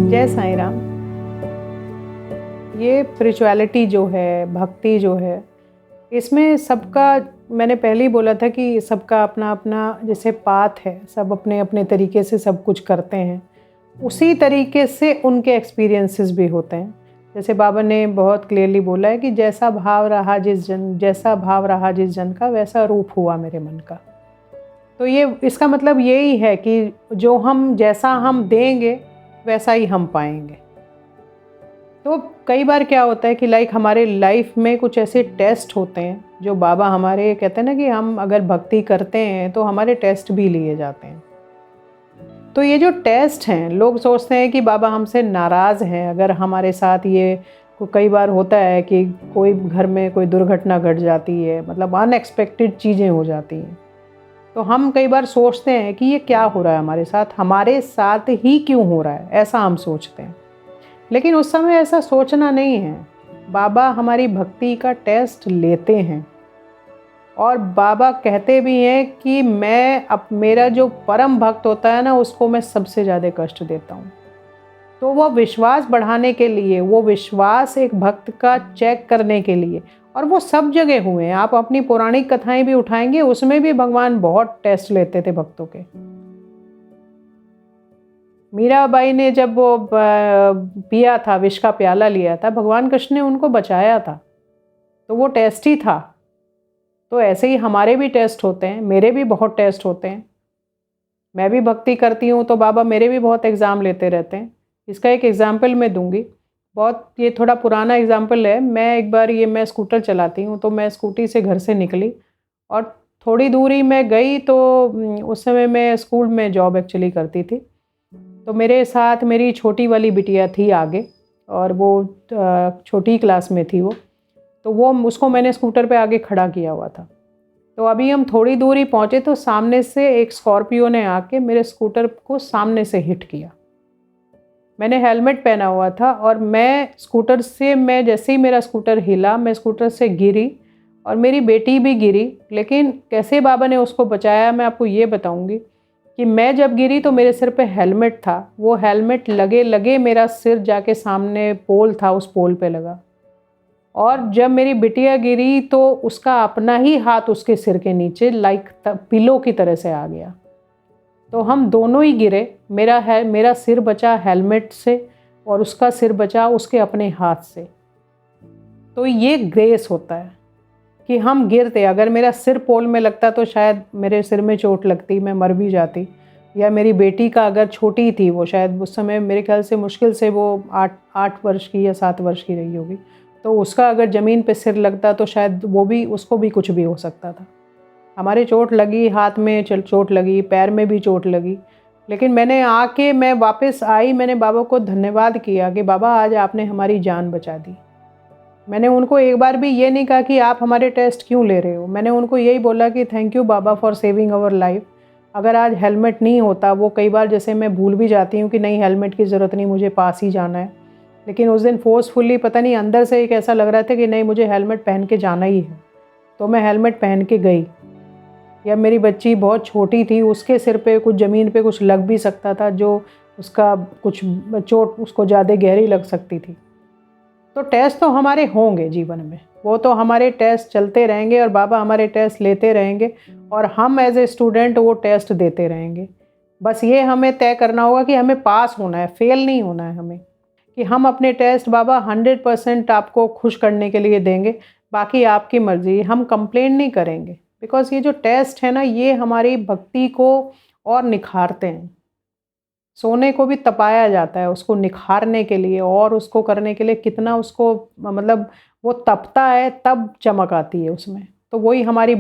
जय साईं राम। ये स्पिरिचुअलिटी जो है, भक्ति जो है, इसमें सबका, मैंने पहले ही बोला था कि सबका अपना अपना जैसे पाथ है, सब अपने अपने तरीके से सब कुछ करते हैं, उसी तरीके से उनके एक्सपीरियंसेस भी होते हैं। जैसे बाबा ने बहुत क्लियरली बोला है कि जैसा भाव रहा जिस जन का, वैसा रूप हुआ मेरे मन का। तो ये इसका मतलब यही है कि जैसा हम देंगे वैसा ही हम पाएंगे। तो कई बार क्या होता है कि हमारे लाइफ में कुछ ऐसे टेस्ट होते हैं जो बाबा हमारे कहते हैं ना कि हम अगर भक्ति करते हैं तो हमारे टेस्ट भी लिए जाते हैं। तो ये जो टेस्ट हैं, लोग सोचते हैं कि बाबा हमसे नाराज़ हैं अगर हमारे साथ ये कई बार होता है कि कोई घर में कोई दुर्घटना घट जाती है, मतलब अनएक्सपेक्टेड चीज़ें हो जाती हैं। तो हम कई बार सोचते हैं कि ये क्या हो रहा है हमारे साथ ही क्यों हो रहा है, ऐसा हम सोचते हैं। लेकिन उस समय ऐसा सोचना नहीं है। बाबा हमारी भक्ति का टेस्ट लेते हैं और बाबा कहते भी हैं कि मेरा जो परम भक्त होता है ना, उसको मैं सबसे ज़्यादा कष्ट देता हूँ। तो वो विश्वास बढ़ाने के लिए, वो विश्वास एक भक्त का चेक करने के लिए, और वो सब जगह हुए हैं। आप अपनी पौराणिक कथाएं भी उठाएंगे, उसमें भी भगवान बहुत टेस्ट लेते थे भक्तों के। मीराबाई ने जब वो पिया था, विष का प्याला लिया था, भगवान कृष्ण ने उनको बचाया था, तो वो टेस्ट ही था। तो ऐसे ही हमारे भी टेस्ट होते हैं, मेरे भी बहुत टेस्ट होते हैं। मैं भी भक्ति करती हूँ तो बाबा मेरे भी बहुत एग्ज़ाम लेते रहते हैं। इसका एक एग्ज़ाम्पल मैं दूंगी, ये थोड़ा पुराना एग्ज़ाम्पल है। मैं स्कूटर चलाती हूँ, तो मैं स्कूटी से घर से निकली और थोड़ी दूरी मैं गई, तो उस समय मैं स्कूल में जॉब एक्चुअली करती थी। तो मेरे साथ मेरी छोटी वाली बिटिया थी आगे, और वो छोटी क्लास में थी वो, तो उसको मैंने स्कूटर पे आगे खड़ा किया हुआ था। तो अभी हम थोड़ी दूरी पहुँचे तो सामने से एक स्कॉर्पियो ने आके मेरे स्कूटर को सामने से हिट किया। मैंने हेलमेट पहना हुआ था और मैं जैसे ही मेरा स्कूटर हिला, मैं स्कूटर से गिरी और मेरी बेटी भी गिरी। लेकिन कैसे बाबा ने उसको बचाया, मैं आपको ये बताऊंगी कि मैं जब गिरी तो मेरे सिर पे हेलमेट था। वो हेलमेट लगे लगे मेरा सिर जाके सामने पोल था, उस पोल पे लगा। और जब मेरी बिटिया गिरी तो उसका अपना ही हाथ उसके सिर के नीचे पिलो की तरह से आ गया। तो हम दोनों ही गिरे। मेरा सिर बचा हेलमेट से और उसका सिर बचा उसके अपने हाथ से। तो ये ग्रेस होता है कि हम गिरते। अगर मेरा सिर पोल में लगता तो शायद मेरे सिर में चोट लगती, मैं मर भी जाती। या मेरी बेटी का, अगर छोटी थी वो, शायद उस समय मेरे ख्याल से मुश्किल से वो 8 वर्ष की या 7 वर्ष की रही होगी, तो उसका अगर ज़मीन पे सिर लगता तो शायद उसको भी कुछ भी हो सकता था। हमारे चोट लगी, हाथ में चोट लगी, पैर में भी चोट लगी। लेकिन मैं वापस आई, मैंने बाबा को धन्यवाद किया कि बाबा आज आपने हमारी जान बचा दी। मैंने उनको एक बार भी ये नहीं कहा कि आप हमारे टेस्ट क्यों ले रहे हो। मैंने उनको यही बोला कि थैंक यू बाबा फॉर सेविंग आवर लाइफ। अगर आज हेलमेट नहीं होता, वो कई बार जैसे मैं भूल भी जाती हूँ कि नहीं हेलमेट की ज़रूरत नहीं, मुझे पास ही जाना है, लेकिन उस दिन फोर्सफुली पता नहीं अंदर से एक ऐसा लग रहा था कि नहीं मुझे हेलमेट पहन के जाना ही है, तो मैं हेलमेट पहन के गई। या मेरी बच्ची बहुत छोटी थी, उसके सिर पे कुछ ज़मीन पे कुछ लग भी सकता था, जो उसका कुछ चोट उसको ज़्यादा गहरी लग सकती थी। तो टेस्ट तो हमारे होंगे जीवन में, वो तो हमारे टेस्ट चलते रहेंगे और बाबा हमारे टेस्ट लेते रहेंगे और हम एज ए स्टूडेंट वो टेस्ट देते रहेंगे। बस ये हमें तय करना होगा कि हमें पास होना है, फेल नहीं होना है हमें, कि हम अपने टेस्ट बाबा 100% आपको खुश करने के लिए देंगे, बाकी आपकी मर्ज़ी, हम कंप्लेन नहीं करेंगे। बिकॉज़ ये जो टेस्ट है ना, ये हमारी भक्ति को और निखारते हैं। सोने को भी तपाया जाता है उसको निखारने के लिए, और उसको करने के लिए कितना उसको मतलब वो तपता है तब चमक आती है उसमें। तो वही हमारी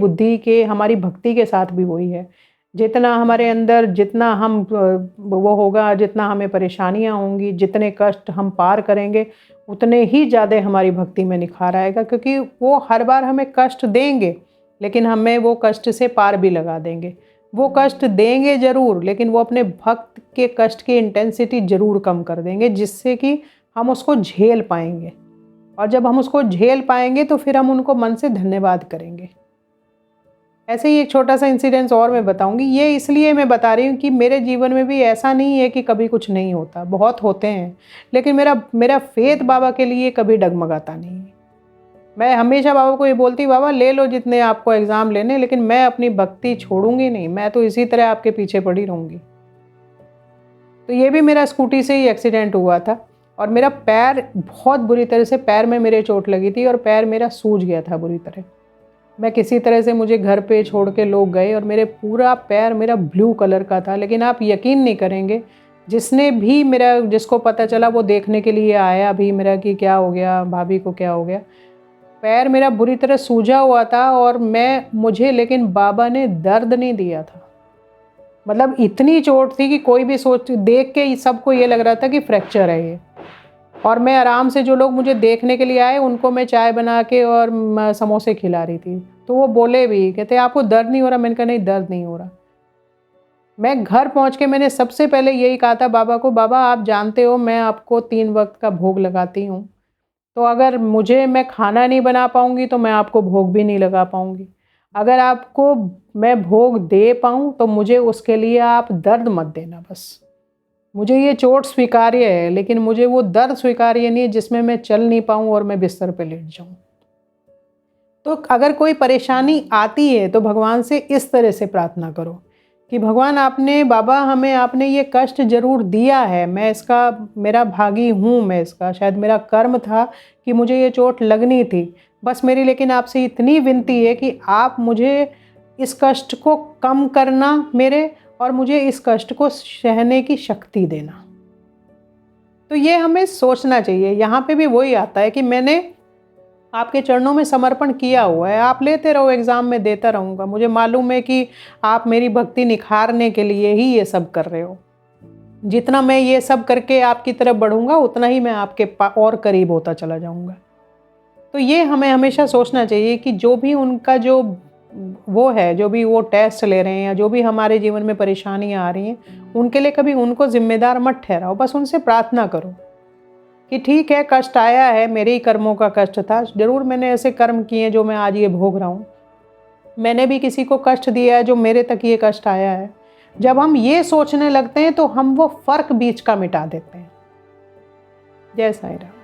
भक्ति के साथ भी वही है। जितना हमारे अंदर, जितना हम वो होगा, जितना हमें परेशानियाँ होंगी, जितने कष्ट हम पार करेंगे, उतने ही ज़्यादा हमारी भक्ति में निखार आएगा, क्योंकि वो हर बार हमें कष्ट देंगे, लेकिन हमें वो कष्ट से पार भी लगा देंगे। वो कष्ट देंगे ज़रूर, लेकिन वो अपने भक्त के कष्ट की इंटेंसिटी ज़रूर कम कर देंगे, जिससे कि हम उसको झेल पाएँगे। और जब हम उसको झेल पाएँगे तो फिर हम उनको मन से धन्यवाद करेंगे। ऐसे ही एक छोटा-सा इंसिडेंस और मैं बताऊँगी। ये इसलिए मैं बता रही हूँ कि मेरे जीवन में भी ऐसा नहीं है कि कभी कुछ नहीं होता, बहुत होते हैं। लेकिन मेरा मेरा फ़ेथ बाबा के लिए कभी डगमगाता नहीं है। मैं हमेशा बाबा को ये बोलती हूँ, बाबा ले लो जितने आपको एग्ज़ाम लेने, लेकिन मैं अपनी भक्ति छोड़ूँगी नहीं, मैं तो इसी तरह आपके पीछे पड़ी रहूँगी। तो ये भी मेरा स्कूटी से ही एक्सीडेंट हुआ था और मेरा पैर बहुत बुरी तरह से, पैर में मेरे चोट लगी थी और पैर मेरा सूज गया था बुरी तरह। मैं किसी तरह से, मुझे घर पे छोड़ के लोग गए और मेरे पूरा पैर मेरा ब्लू कलर का था। लेकिन आप यकीन नहीं करेंगे, जिसने भी मेरा, जिसको पता चला वो देखने के लिए आया भी मेरा कि क्या हो गया, भाभी को क्या हो गया। पैर मेरा बुरी तरह सूजा हुआ था और मुझे लेकिन बाबा ने दर्द नहीं दिया था। मतलब इतनी चोट थी कि कोई भी सोच, देख के ही सबको ये लग रहा था कि फ्रैक्चर है ये। और मैं आराम से, जो लोग मुझे देखने के लिए आए उनको मैं चाय बना के और समोसे खिला रही थी। तो वो बोले भी, कहते आपको दर्द नहीं हो रहा? मैंने कहा नहीं, दर्द नहीं हो रहा। मैं घर पहुंच के मैंने सबसे पहले यही कहा था बाबा को, बाबा आप जानते हो मैं आपको 3 वक्त का भोग लगाती हूँ, तो अगर मैं खाना नहीं बना पाऊंगी तो मैं आपको भोग भी नहीं लगा पाऊंगी। अगर आपको मैं भोग दे पाऊँ तो मुझे उसके लिए आप दर्द मत देना बस। मुझे ये चोट स्वीकार्य है, लेकिन मुझे वो दर्द स्वीकार्य नहीं है जिसमें मैं चल नहीं पाऊँ और मैं बिस्तर पे लेट जाऊँ। तो अगर कोई परेशानी आती है तो भगवान से इस तरह से प्रार्थना करो कि भगवान, आपने, बाबा हमें आपने ये कष्ट ज़रूर दिया है, मैं इसका, मेरा भागी हूँ मैं इसका, शायद मेरा कर्म था कि मुझे ये चोट लगनी थी। बस मेरी लेकिन आपसे इतनी विनती है कि आप मुझे इस कष्ट को कम करना मेरे, और मुझे इस कष्ट को सहने की शक्ति देना। तो ये हमें सोचना चाहिए। यहाँ पे भी वही आता है कि मैंने आपके चरणों में समर्पण किया हुआ है, आप लेते रहो, एग्ज़ाम में देता रहूँगा। मुझे मालूम है कि आप मेरी भक्ति निखारने के लिए ही ये सब कर रहे हो। जितना मैं ये सब करके आपकी तरफ बढ़ूँगा, उतना ही मैं आपके और करीब होता चला जाऊँगा। तो ये हमें हमेशा सोचना चाहिए कि जो भी उनका जो वो है, जो भी वो टेस्ट ले रहे हैं या जो भी हमारे जीवन में परेशानियाँ आ रही हैं, उनके लिए कभी उनको ज़िम्मेदार मत ठहराओ। बस उनसे प्रार्थना करो कि ठीक है, कष्ट आया है, मेरे ही कर्मों का कष्ट था। ज़रूर मैंने ऐसे कर्म किए जो मैं आज ये भोग रहा हूँ। मैंने भी किसी को कष्ट दिया है जो मेरे तक ये कष्ट आया है। जब हम ये सोचने लगते हैं तो हम वो फ़र्क बीच का मिटा देते हैं। जय साईं राम।